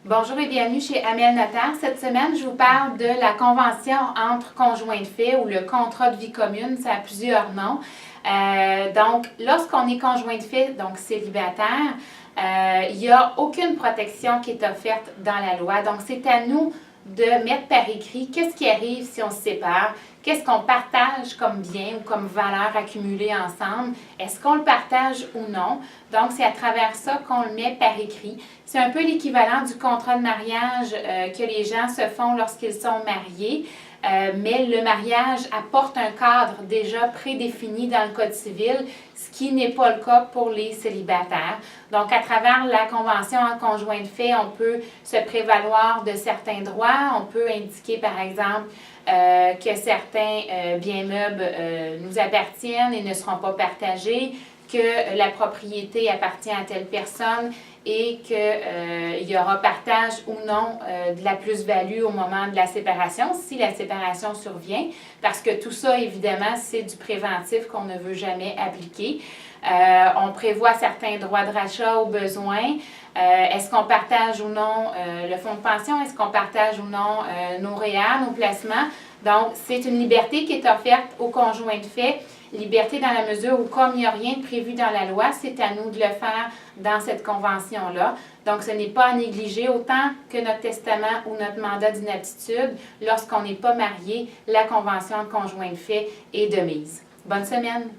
Bonjour et bienvenue chez Amel Notaire. Cette semaine, je vous parle de la convention entre conjoints de fait ou le contrat de vie commune. Ça a plusieurs noms. Donc, lorsqu'on est conjoint de fait, donc célibataire, il n'y a aucune protection qui est offerte dans la loi. Donc, c'est à nous de mettre par écrit qu'est-ce qui arrive si on se sépare, qu'est-ce qu'on partage comme bien ou comme valeur accumulée ensemble, est-ce qu'on le partage ou non. Donc, c'est à travers ça qu'on le met par écrit. C'est un peu l'équivalent du contrat de mariage que les gens se font lorsqu'ils sont mariés. Mais le mariage apporte un cadre déjà prédéfini dans le Code civil, ce qui n'est pas le cas pour les célibataires. Donc, à travers la convention en conjoint de fait, on peut se prévaloir de certains droits. On peut indiquer, par exemple, que certains biens meubles nous appartiennent et ne seront pas partagés, que la propriété appartient à telle personne et qu'il y aura partage ou non de la plus-value au moment de la séparation, si la séparation survient, parce que tout ça, évidemment, c'est du préventif qu'on ne veut jamais appliquer. On prévoit certains droits de rachat au besoin. Est-ce qu'on partage ou non le fonds de pension? Est-ce qu'on partage ou non nos REER, nos placements? Donc, c'est une liberté qui est offerte aux conjoints de fait. Liberté dans la mesure où, comme il n'y a rien de prévu dans la loi, c'est à nous de le faire dans cette convention-là. Donc, ce n'est pas à négliger autant que notre testament ou notre mandat d'inaptitude. Lorsqu'on n'est pas marié, la convention de conjoint de fait est de mise. Bonne semaine!